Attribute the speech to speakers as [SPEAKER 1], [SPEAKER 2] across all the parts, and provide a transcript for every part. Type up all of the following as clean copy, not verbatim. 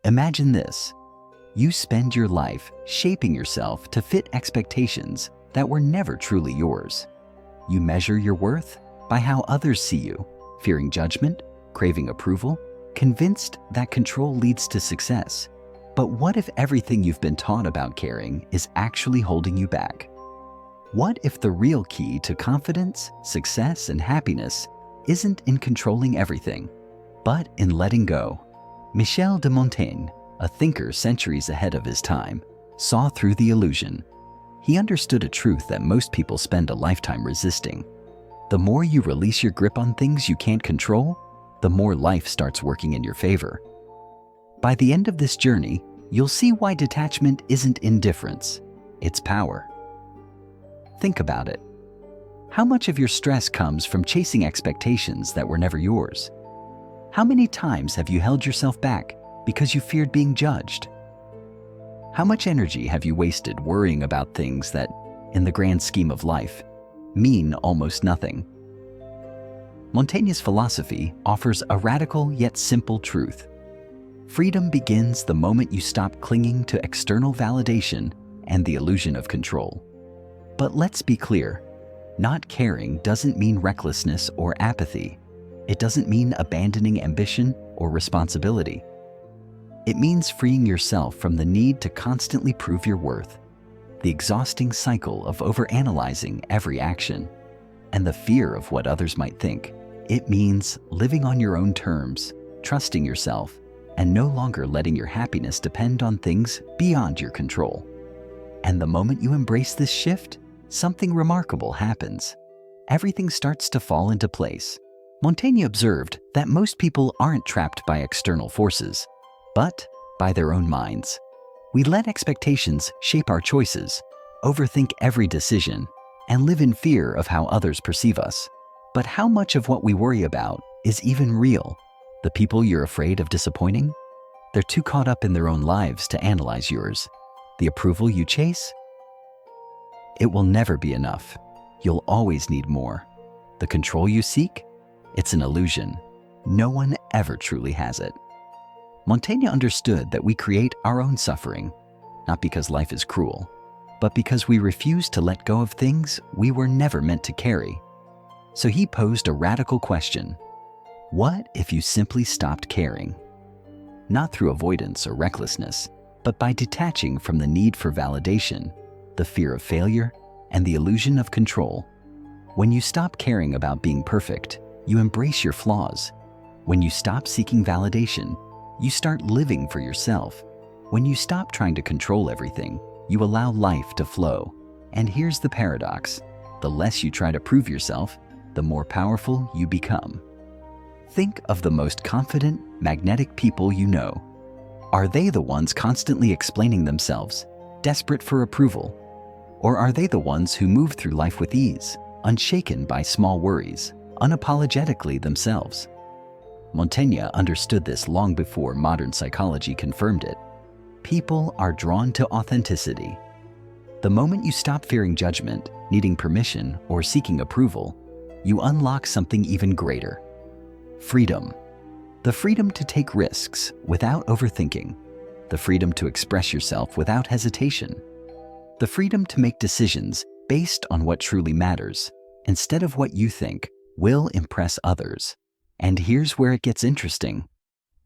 [SPEAKER 1] Imagine this. You spend your life shaping yourself to fit expectations that were never truly yours. You measure your worth by how others see you, fearing judgment, craving approval, convinced that control leads to success. But what if everything you've been taught about caring is actually holding you back? What if the real key to confidence, success, and happiness isn't in controlling everything, but in letting go? Michel de Montaigne, a thinker centuries ahead of his time, saw through the illusion. He understood a truth that most people spend a lifetime resisting. The more you release your grip on things you can't control, the more life starts working in your favor. By the end of this journey, you'll see why detachment isn't indifference, it's power. Think about it. How much of your stress comes from chasing expectations that were never yours? How many times have you held yourself back because you feared being judged? How much energy have you wasted worrying about things that, in the grand scheme of life, mean almost nothing? Montaigne's philosophy offers a radical yet simple truth. Freedom begins the moment you stop clinging to external validation and the illusion of control. But let's be clear, not caring doesn't mean recklessness or apathy. It doesn't mean abandoning ambition or responsibility. It means freeing yourself from the need to constantly prove your worth, the exhausting cycle of overanalyzing every action, and the fear of what others might think. It means living on your own terms, trusting yourself, and no longer letting your happiness depend on things beyond your control. And the moment you embrace this shift, something remarkable happens. Everything starts to fall into place. Montaigne observed that most people aren't trapped by external forces, but by their own minds. We let expectations shape our choices, overthink every decision, and live in fear of how others perceive us. But how much of what we worry about is even real? The people you're afraid of disappointing? They're too caught up in their own lives to analyze yours. The approval you chase? It will never be enough. You'll always need more. The control you seek? It's an illusion. No one ever truly has it. Montaigne understood that we create our own suffering, not because life is cruel, but because we refuse to let go of things we were never meant to carry. So he posed a radical question. What if you simply stopped caring? Not through avoidance or recklessness, but by detaching from the need for validation, the fear of failure, and the illusion of control. When you stop caring about being perfect, you embrace your flaws. When you stop seeking validation, you start living for yourself. When you stop trying to control everything, you allow life to flow. And here's the paradox. The less you try to prove yourself, the more powerful you become. Think of the most confident, magnetic people you know. Are they the ones constantly explaining themselves, desperate for approval? Or are they the ones who move through life with ease, unshaken by small worries, unapologetically themselves? Montaigne understood this long before modern psychology confirmed it. People are drawn to authenticity. The moment you stop fearing judgment, needing permission, or seeking approval, you unlock something even greater. Freedom. The freedom to take risks without overthinking. The freedom to express yourself without hesitation. The freedom to make decisions based on what truly matters, instead of what you think will impress others. And here's where it gets interesting.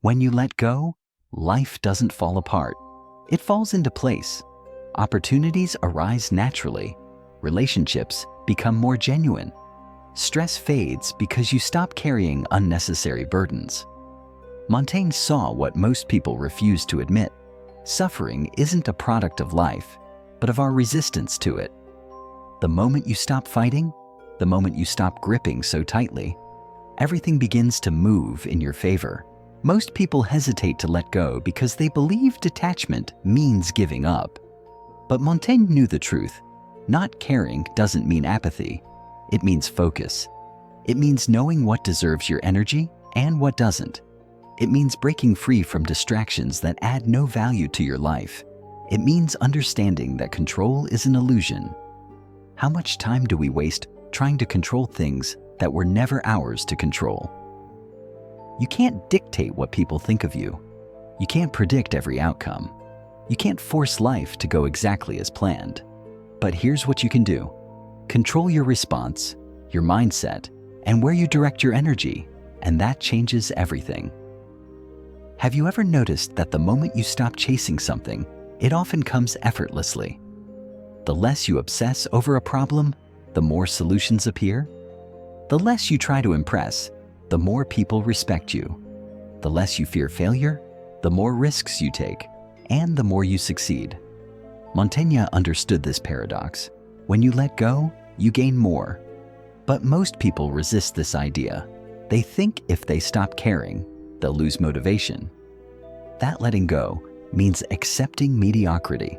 [SPEAKER 1] When you let go, life doesn't fall apart. It falls into place. Opportunities arise naturally. Relationships become more genuine. Stress fades because you stop carrying unnecessary burdens. Montaigne saw what most people refuse to admit. Suffering isn't a product of life, but of our resistance to it. The moment you stop fighting, the moment you stop gripping so tightly, everything begins to move in your favor. Most people hesitate to let go because they believe detachment means giving up. But Montaigne knew the truth. Not caring doesn't mean apathy. It means focus. It means knowing what deserves your energy and what doesn't. It means breaking free from distractions that add no value to your life. It means understanding that control is an illusion. How much time do we waste trying to control things that were never ours to control? You can't dictate what people think of you. You can't predict every outcome. You can't force life to go exactly as planned. But here's what you can do. Control your response, your mindset, and where you direct your energy, and that changes everything. Have you ever noticed that the moment you stop chasing something, it often comes effortlessly? The less you obsess over a problem, the more solutions appear. The less you try to impress, the more people respect you. The less you fear failure, the more risks you take, and the more you succeed. Montaigne understood this paradox. When you let go, you gain more. But most people resist this idea. They think if they stop caring, they'll lose motivation. That letting go means accepting mediocrity.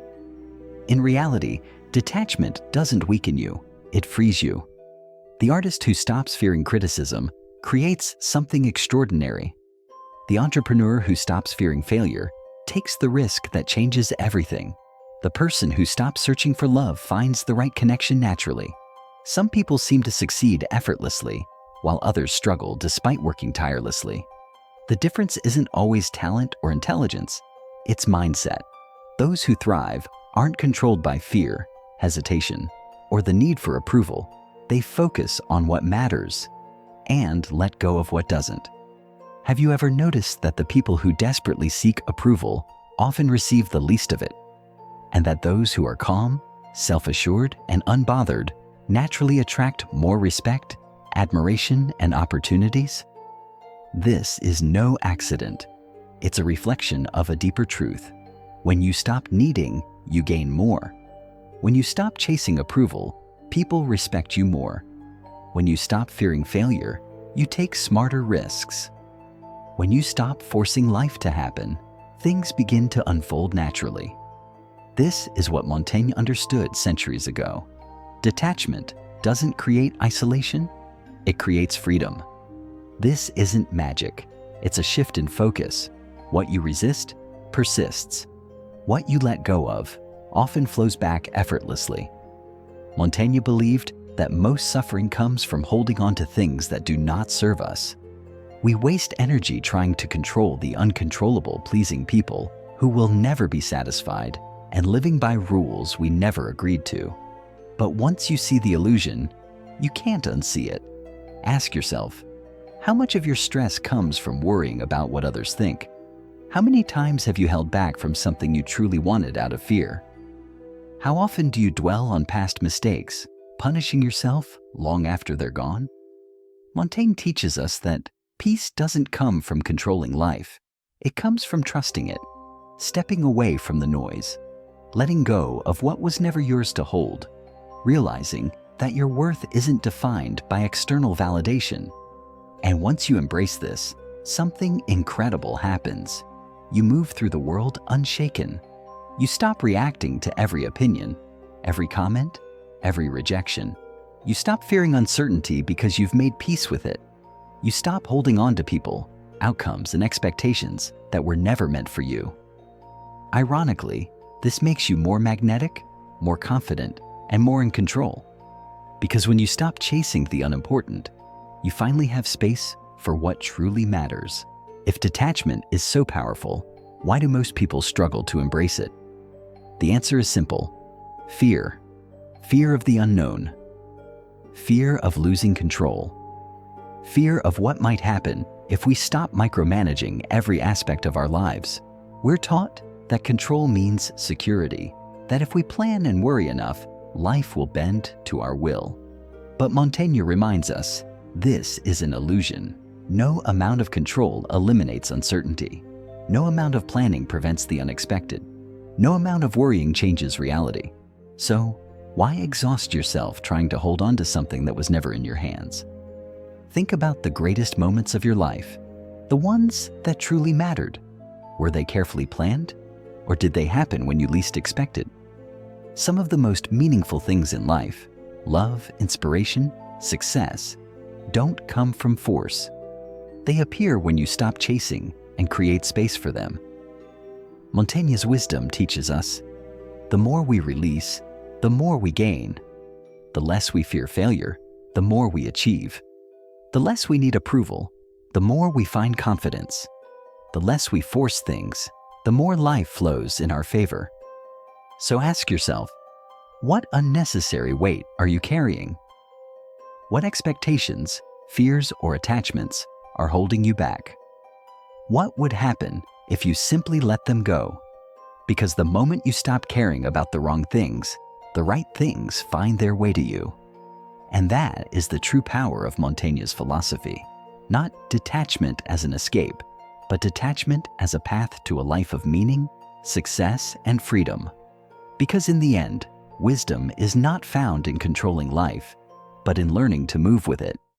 [SPEAKER 1] In reality, detachment doesn't weaken you, it frees you. The artist who stops fearing criticism creates something extraordinary. The entrepreneur who stops fearing failure takes the risk that changes everything. The person who stops searching for love finds the right connection naturally. Some people seem to succeed effortlessly, while others struggle despite working tirelessly. The difference isn't always talent or intelligence, it's mindset. Those who thrive aren't controlled by fear, hesitation, or the need for approval. They focus on what matters and let go of what doesn't. Have you ever noticed that the people who desperately seek approval often receive the least of it, and that those who are calm, self-assured, and unbothered naturally attract more respect, admiration, and opportunities? This is no accident. It's a reflection of a deeper truth. When you stop needing, you gain more. When you stop chasing approval, people respect you more. When you stop fearing failure, you take smarter risks. When you stop forcing life to happen, things begin to unfold naturally. This is what Montaigne understood centuries ago. Detachment doesn't create isolation, it creates freedom. This isn't magic, it's a shift in focus. What you resist persists. What you let go of often flows back effortlessly. Montaigne believed that most suffering comes from holding on to things that do not serve us. We waste energy trying to control the uncontrollable, pleasing people who will never be satisfied and living by rules we never agreed to. But once you see the illusion, you can't unsee it. Ask yourself, how much of your stress comes from worrying about what others think? How many times have you held back from something you truly wanted out of fear? How often do you dwell on past mistakes, punishing yourself long after they're gone? Montaigne teaches us that peace doesn't come from controlling life. It comes from trusting it, stepping away from the noise, letting go of what was never yours to hold, realizing that your worth isn't defined by external validation. And once you embrace this, something incredible happens. You move through the world unshaken. You stop reacting to every opinion, every comment, every rejection. You stop fearing uncertainty because you've made peace with it. You stop holding on to people, outcomes, and expectations that were never meant for you. Ironically, this makes you more magnetic, more confident, and more in control. Because when you stop chasing the unimportant, you finally have space for what truly matters. If detachment is so powerful, why do most people struggle to embrace it? The answer is simple: fear. Fear of the unknown. Fear of losing control. Fear of what might happen if we stop micromanaging every aspect of our lives. We're taught that control means security, that if we plan and worry enough, life will bend to our will. But Montaigne reminds us, this is an illusion. No amount of control eliminates uncertainty. No amount of planning prevents the unexpected. No amount of worrying changes reality. So, why exhaust yourself trying to hold on to something that was never in your hands? Think about the greatest moments of your life, the ones that truly mattered. Were they carefully planned, or did they happen when you least expected? Some of the most meaningful things in life, love, inspiration, success, don't come from force. They appear when you stop chasing and create space for them. Montaigne's wisdom teaches us, the more we release, the more we gain. The less we fear failure, the more we achieve. The less we need approval, the more we find confidence. the less we force things, the more life flows in our favor. So ask yourself, what unnecessary weight are you carrying? What expectations, fears, or attachments are holding you back? What would happen if you simply let them go? Because the moment you stop caring about the wrong things, the right things find their way to you. And that is the true power of Montaigne's philosophy. Not detachment as an escape, but detachment as a path to a life of meaning, success, and freedom. Because in the end, wisdom is not found in controlling life, but in learning to move with it.